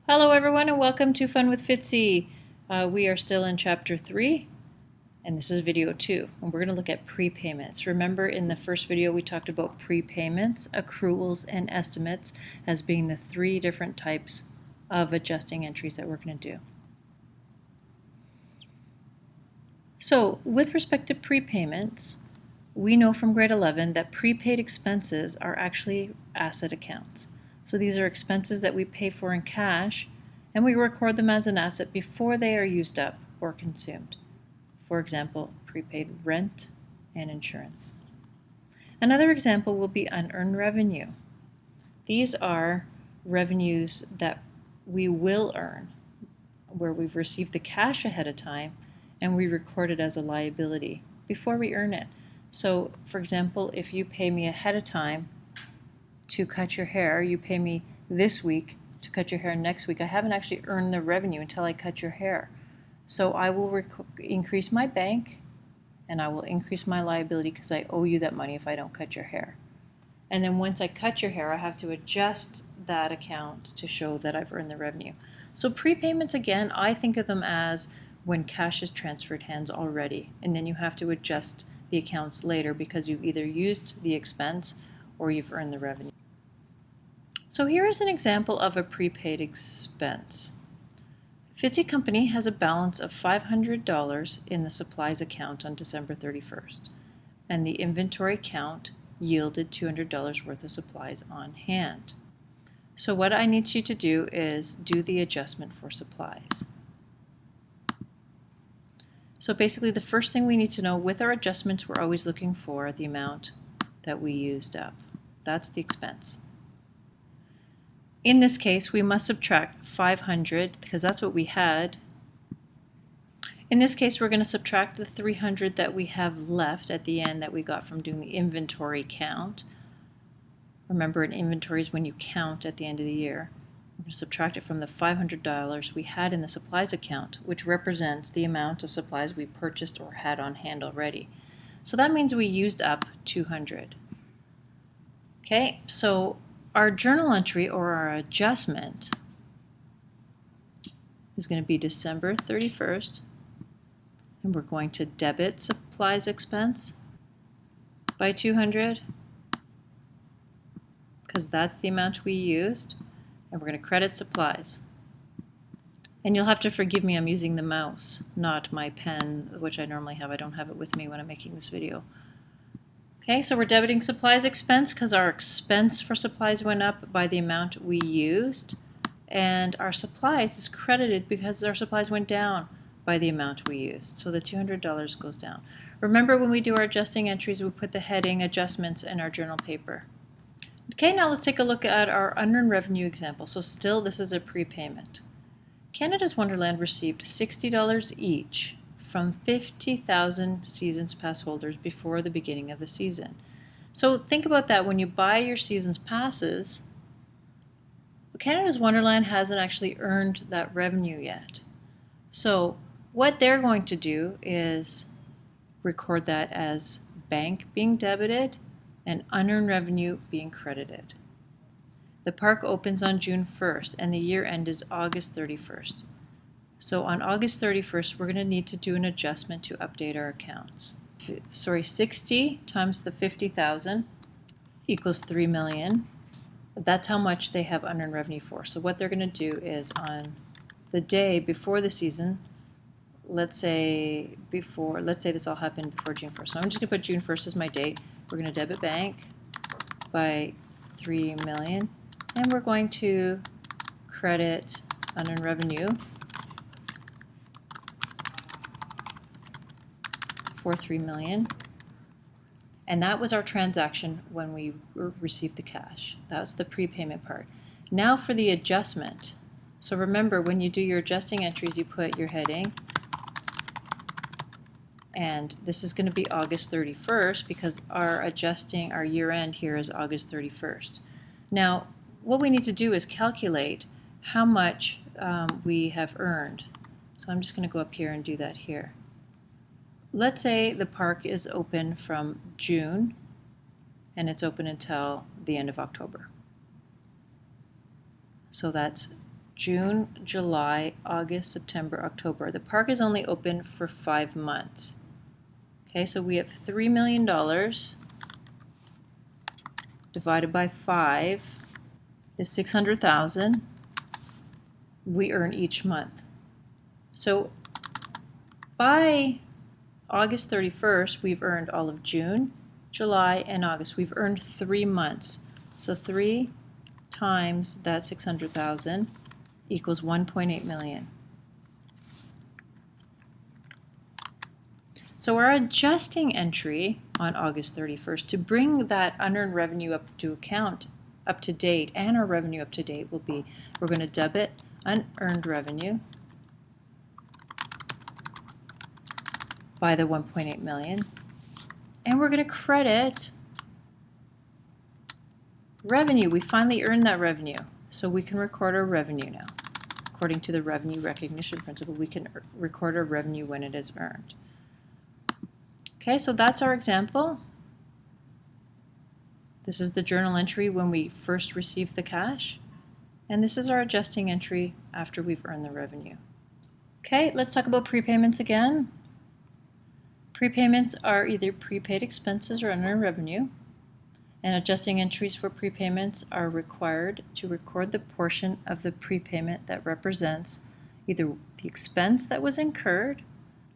Hello everyone and welcome to Fun with Fitzy. We are still in Chapter 3 and this is video 2 and we're going to look at prepayments. Remember in the first video we talked about prepayments, accruals, and estimates as being the 3 different types of adjusting entries that we're going to do. So with respect to prepayments, we know from grade 11 that prepaid expenses are actually asset accounts. So these are expenses that we pay for in cash, and we record them as an asset before they are used up or consumed. For example, prepaid rent and insurance. Another example will be unearned revenue. These are revenues that we will earn, where we've received the cash ahead of time and we record it as a liability before we earn it. So, for example, if you pay me ahead of time to cut your hair, you pay me this week to cut your hair next week, I haven't actually earned the revenue until I cut your hair. So I will increase my bank and I will increase my liability because I owe you that money if I don't cut your hair. And then once I cut your hair, I have to adjust that account to show that I've earned the revenue. So prepayments, again, I think of them as when cash is transferred hands already, and then you have to adjust the accounts later because you've either used the expense or you've earned the revenue. So here is an example of a prepaid expense. Fitzy Company has a balance of $500 in the supplies account on December 31st, and the inventory count yielded $200 worth of supplies on hand. So what I need you to do is do the adjustment for supplies. So basically the first thing we need to know with our adjustments, we're always looking for the amount that we used up. That's the expense. In this case, we must subtract 500 because that's what we had. In this case, we're going to subtract the 300 that we have left at the end that we got from doing the inventory count. Remember, an inventory is when you count at the end of the year. We're going to subtract it from the $500 we had in the supplies account, which represents the amount of supplies we purchased or had on hand already. So that means we used up 200. Okay, so our journal entry or our adjustment is going to be December 31st, and we're going to debit supplies expense by 200 because that's the amount we used, and we're going to credit supplies. And you'll have to forgive me, I'm using the mouse, not my pen, which I normally have. I don't have it with me when I'm making this video. Okay, so we're debiting supplies expense because our expense for supplies went up by the amount we used, and our supplies is credited because our supplies went down by the amount we used. So the $200 goes down. Remember, when we do our adjusting entries, we put the heading adjustments in our journal paper. Okay, now let's take a look at our unearned revenue example. So still, this is a prepayment. Canada's Wonderland received $60 each from 50,000 Seasons Pass holders before the beginning of the season. So think about that. When you buy your Seasons Passes, Canada's Wonderland hasn't actually earned that revenue yet. So what they're going to do is record that as bank being debited and unearned revenue being credited. The park opens on June 1st and the year end is August 31st. So on August 31st, we're going to need to do an adjustment to update our accounts. 60 times the 50,000 equals 3 million. That's how much they have unearned revenue for. So what they're going to do is on the day before the season, let's say this all happened before June 1st. So I'm just going to put June 1st as my date. We're going to debit bank by 3 million, and we're going to credit unearned revenue for 3 million, and that was our transaction when we received the cash. That's the prepayment part. Now for the adjustment. So remember, when you do your adjusting entries, you put your heading, and this is going to be August 31st because our year end here is August 31st. Now what we need to do is calculate how much we have earned. So I'm just going to go up here and do that here. Let's say the park is open from June and it's open until the end of October. So that's June, July, August, September, October. The park is only open for 5 months. Okay, so we have $3 million divided by 5 is 600,000 we earn each month. So by August 31st, we've earned all of June, July, and August. We've earned 3 months. So 3 times that 600,000 equals 1.8 million. So our adjusting entry on August 31st to bring that unearned revenue up to date, and our revenue up to date will be, we're going to debit unearned revenue by the 1.8 million, and we're going to credit revenue. We finally earned that revenue, so we can record our revenue now. According to the revenue recognition principle, we can record our revenue when it is earned. Okay, so that's our example. This is the journal entry when we first received the cash, and this is our adjusting entry after we've earned the revenue. Okay, let's talk about prepayments again. Prepayments are either prepaid expenses or unearned revenue, and adjusting entries for prepayments are required to record the portion of the prepayment that represents either the expense that was incurred.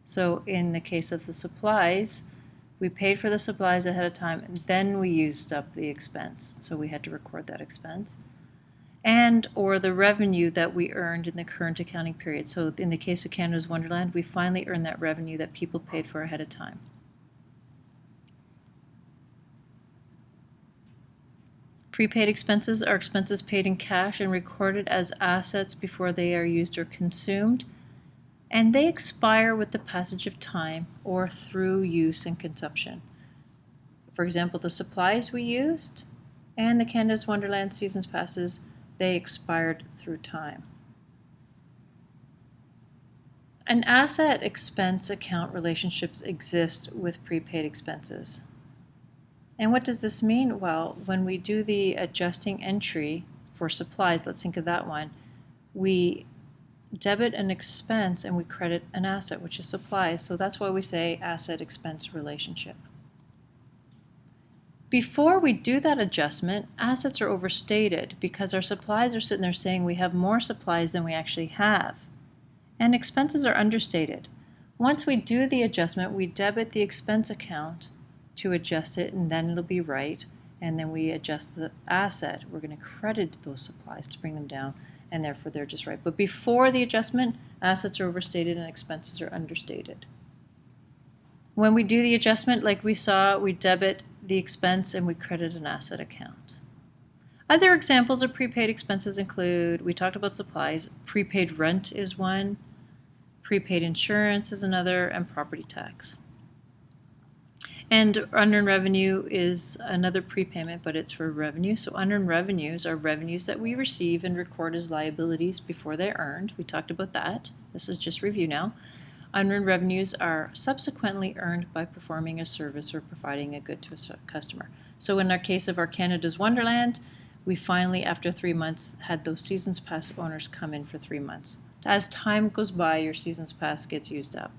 So in the case of the supplies, we paid for the supplies ahead of time, and then we used up the expense, so we had to record that expense. And or the revenue that we earned in the current accounting period. So in the case of Canada's Wonderland, we finally earned that revenue that people paid for ahead of time. Prepaid expenses are expenses paid in cash and recorded as assets before they are used or consumed, and they expire with the passage of time or through use and consumption. For example, the supplies we used and the Canada's Wonderland Seasons Passes, they expired through time. An asset expense account relationships exist with prepaid expenses. And what does this mean? Well, when we do the adjusting entry for supplies, let's think of that one, we debit an expense and we credit an asset, which is supplies. So that's why we say asset expense relationship. Before we do that adjustment, assets are overstated because our supplies are sitting there saying we have more supplies than we actually have. And expenses are understated. Once we do the adjustment, we debit the expense account to adjust it, and then it'll be right. And then we adjust the asset. We're going to credit those supplies to bring them down, and therefore they're just right. But before the adjustment, assets are overstated and expenses are understated. When we do the adjustment, like we saw, we debit the expense and we credit an asset account. Other examples of prepaid expenses include, we talked about supplies, prepaid rent is one, prepaid insurance is another, and property tax. And unearned revenue is another prepayment, but it's for revenue. So unearned revenues are revenues that we receive and record as liabilities before they're earned. We talked about that. This is just review now. Unearned revenues are subsequently earned by performing a service or providing a good to a customer. So in our case of our Canada's Wonderland, we finally, after 3 months, had those Seasons Pass owners come in for 3 months. As time goes by, your Seasons Pass gets used up.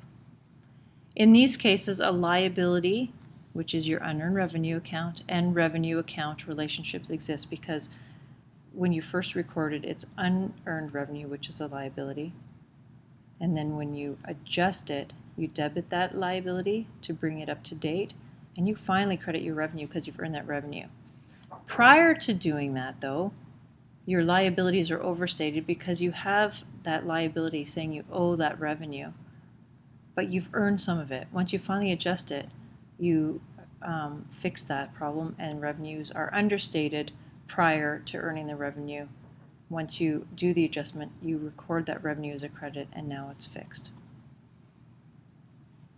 In these cases, a liability, which is your unearned revenue account, and revenue account relationships exist because when you first recorded, it's unearned revenue, which is a liability. And then when you adjust it, you debit that liability to bring it up to date, and you finally credit your revenue because you've earned that revenue. Prior to doing that, though, your liabilities are overstated because you have that liability saying you owe that revenue, but you've earned some of it. Once you finally adjust it, you fix that problem, and revenues are understated prior to earning the revenue. Once you do the adjustment, you record that revenue as a credit, and now it's fixed.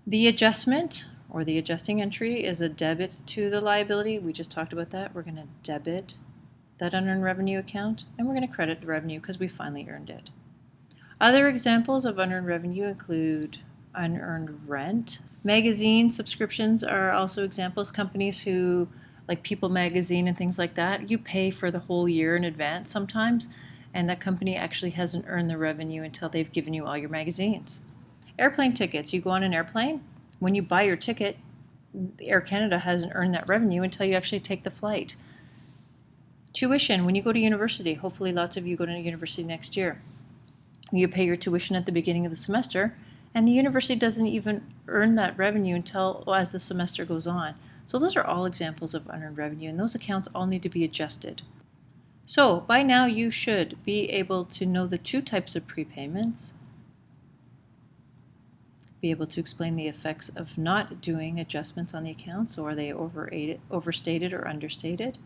The adjustment, or the adjusting entry, is a debit to the liability. We just talked about that. We're going to debit that unearned revenue account, and we're going to credit the revenue because we finally earned it. Other examples of unearned revenue include unearned rent. Magazine subscriptions are also examples. Companies who, like People Magazine and things like that, you pay for the whole year in advance sometimes, and that company actually hasn't earned the revenue until they've given you all your magazines. Airplane tickets, you go on an airplane, when you buy your ticket, Air Canada hasn't earned that revenue until you actually take the flight. Tuition, when you go to university, hopefully lots of you go to university next year. You pay your tuition at the beginning of the semester, and the university doesn't even earn that revenue until as the semester goes on. So those are all examples of unearned revenue, and those accounts all need to be adjusted. So by now you should be able to know the two types of prepayments, be able to explain the effects of not doing adjustments on the accounts, or are they overstated or understated,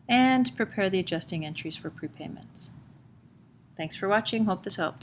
and prepare the adjusting entries for prepayments. Thanks for watching. Hope this helped.